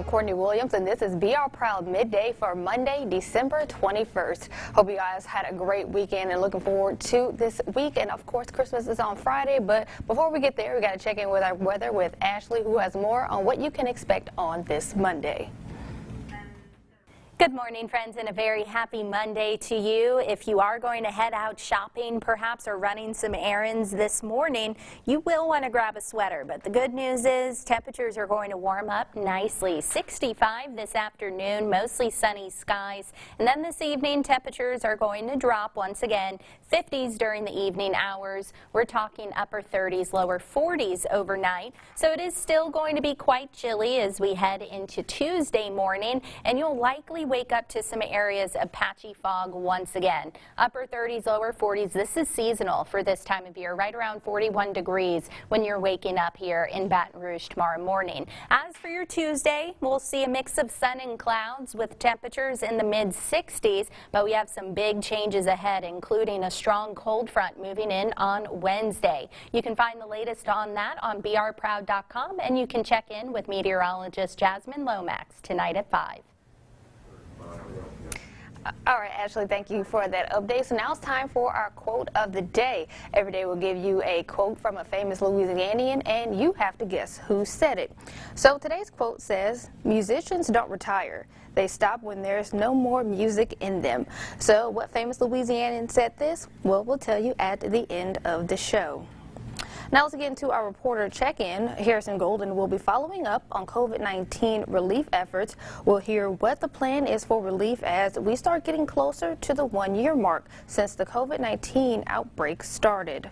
Courtney Williams, and this is BR Proud Midday for Monday, December 21st. Hope you guys had a great weekend and looking forward to this week. And of course, Christmas is on Friday, but before we get there, we got to check in with our weather with Ashley, who has more on what you can expect on this Monday. Good morning, friends, and a very happy Monday to you. If you are going to head out shopping, perhaps, or running some errands this morning, you will want to grab a sweater. But the good news is temperatures are going to warm up nicely. 65 this afternoon, mostly sunny skies. And then this evening, temperatures are going to drop once again. 50s during the evening hours. We're talking upper 30s, lower 40s overnight. So it is still going to be quite chilly as we head into Tuesday morning, and you'll likely wake up to some areas of patchy fog once again. Upper 30s, lower 40s. This is seasonal for this time of year, right around 41 degrees when you're waking up here in Baton Rouge tomorrow morning. As for your Tuesday, we'll see a mix of sun and clouds with temperatures in the mid 60s, but we have some big changes ahead, including a strong cold front moving in on Wednesday. You can find the latest on that on BRPROUD.com, and you can check in with meteorologist Jasmine Lomax tonight at 5. All right, Ashley, thank you for that update. So now it's time for our quote of the day. Every day we'll give you a quote from a famous Louisianian, and you have to guess who said it. So today's quote says, "Musicians don't retire. They stop when there's no more music in them." So what famous Louisianian said this? Well, we'll tell you at the end of the show. Now let's get into our reporter check-in. Harrison Golden will be following up on COVID-19 relief efforts. We'll hear what the plan is for relief as we start getting closer to the 1-year mark since the COVID-19 outbreak started.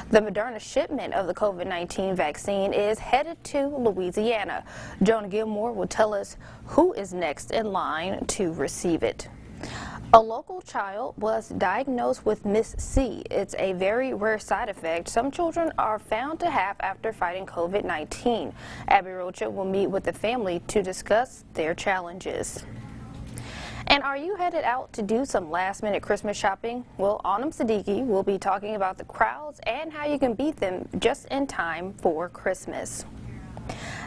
The Moderna shipment of the COVID-19 vaccine is headed to Louisiana. Jonah Gilmore will tell us who is next in line to receive it. A local child was diagnosed with Miss C. It's a very rare side effect some children are found to have after fighting COVID-19. Abby Rocha will meet with the family to discuss their challenges. And are you headed out to do some last-minute Christmas shopping? Well, Anam Siddiqui will be talking about the crowds and how you can beat them just in time for Christmas.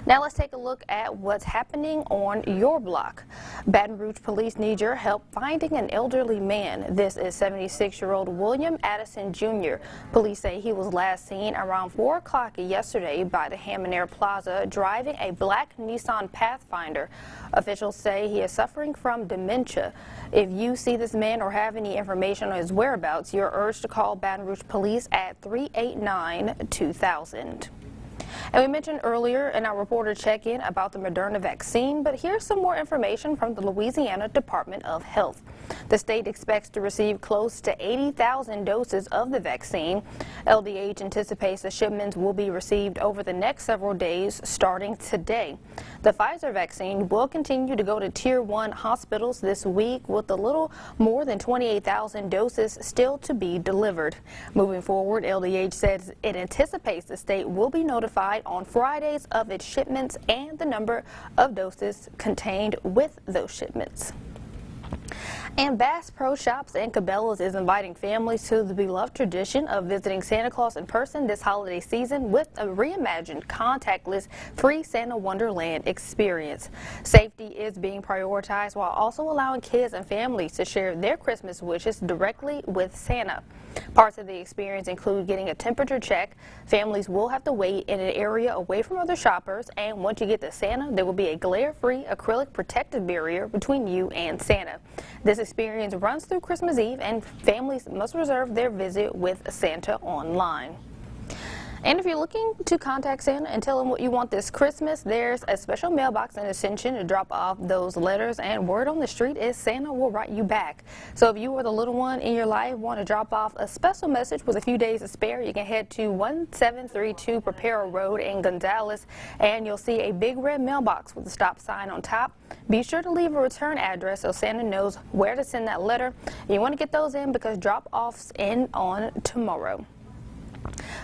Now let's take a look at what's happening on your block. Baton Rouge police need your help finding an elderly man. This is 76-year-old William Addison Jr. Police say he was last seen around 4 o'clock yesterday by the Hammond Air Plaza driving a black Nissan Pathfinder. Officials say he is suffering from dementia. If you see this man or have any information on his whereabouts, you're urged to call Baton Rouge Police at 389-2000. And we mentioned earlier in our reporter check-in about the Moderna vaccine, but here's some more information from the Louisiana Department of Health. The state expects to receive close to 80,000 doses of the vaccine. LDH anticipates the shipments will be received over the next several days starting today. The Pfizer vaccine will continue to go to Tier 1 hospitals this week with a little more than 28,000 doses still to be delivered. Moving forward, LDH says it anticipates the state will be notified on Fridays of its shipments and the number of doses contained with those shipments. And Bass Pro Shops and Cabela's is inviting families to the beloved tradition of visiting Santa Claus in person this holiday season with a reimagined contactless free Santa Wonderland experience. Safety is being prioritized while also allowing kids and families to share their Christmas wishes directly with Santa. Parts of the experience include getting a temperature check. Families will have to wait in an area away from other shoppers, and once you get to Santa, there will be a glare-free acrylic protective barrier between you and Santa. This experience runs through Christmas Eve, and families must reserve their visit with Santa online. And if you're looking to contact Santa and tell him what you want this Christmas, there's a special mailbox in Ascension to drop off those letters, and word on the street is Santa will write you back. So if you or the little one in your life want to drop off a special message with a few days to spare, you can head to 1732 Preparo Road in Gonzales, and you'll see a big red mailbox with a stop sign on top. Be sure to leave a return address so Santa knows where to send that letter. You want to get those in because drop-offs end on tomorrow.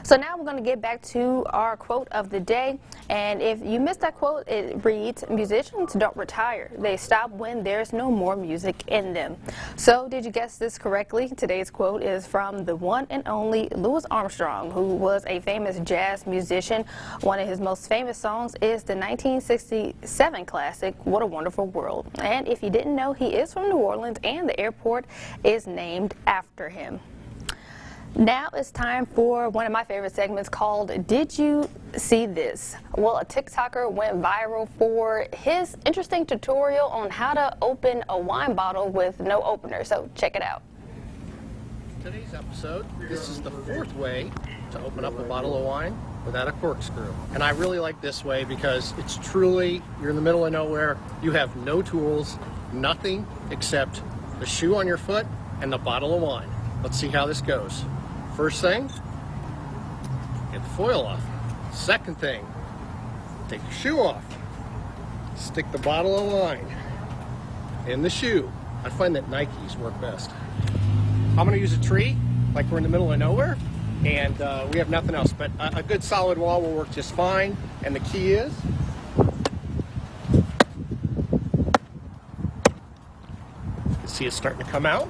So now we're going to get back to our quote of the day, and if you missed that quote, it reads, "Musicians don't retire, they stop when there's no more music in them." So did you guess this correctly? Today's quote is from the one and only Louis Armstrong, who was a famous jazz musician. One of his most famous songs is the 1967 classic, "What a Wonderful World." And if you didn't know, he is from New Orleans, and the airport is named after him. Now it's time for one of my favorite segments called "Did You See This?" Well, a TikToker went viral for his interesting tutorial on how to open a wine bottle with no opener, so check it out. Today's episode, this is the fourth way to open up a bottle of wine without a corkscrew. And I really like this way because it's truly, you're in the middle of nowhere, you have no tools, nothing except the shoe on your foot and the bottle of wine. Let's see how this goes. First thing, get the foil off. Second thing, take your shoe off. Stick the bottle of wine in the shoe. I find that Nikes work best. I'm gonna use a tree, like we're in the middle of nowhere, and we have nothing else, but a good solid wall will work just fine. And the key is, you can see it's starting to come out.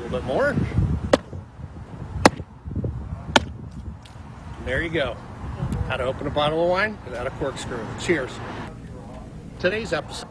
Bit more. There you go. How to open a bottle of wine without a corkscrew. Cheers. Today's episode.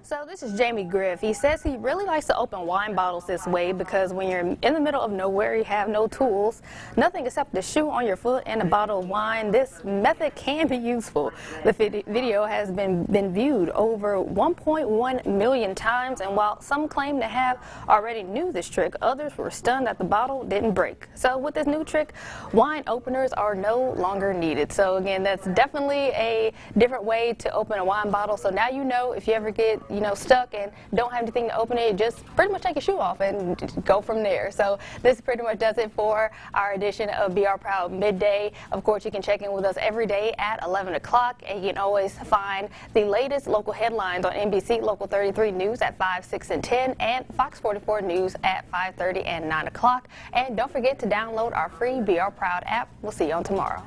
So this is Jamie Griff. He says he really likes to open wine bottles this way because when you're in the middle of nowhere, you have no tools, nothing except the shoe on your foot and a bottle of wine. This method can be useful. The video has been viewed over 1.1 million times, and while some claim to have already knew this trick, others were stunned that the bottle didn't break. So with this new trick, wine openers are no longer needed. So again, that's definitely a different way to open a wine bottle. So now you know, if you ever get stuck and don't have anything to open it, just pretty much take your shoe off and go from there. So this pretty much does it for our edition of BR Proud Midday. Of course, you can check in with us every day at 11 o'clock, and you can always find the latest local headlines on NBC Local 33 News at 5, 6, and 10, and Fox 44 News at 5:30 and 9 o'clock. And don't forget to download our free BR Proud app. We'll see you on tomorrow.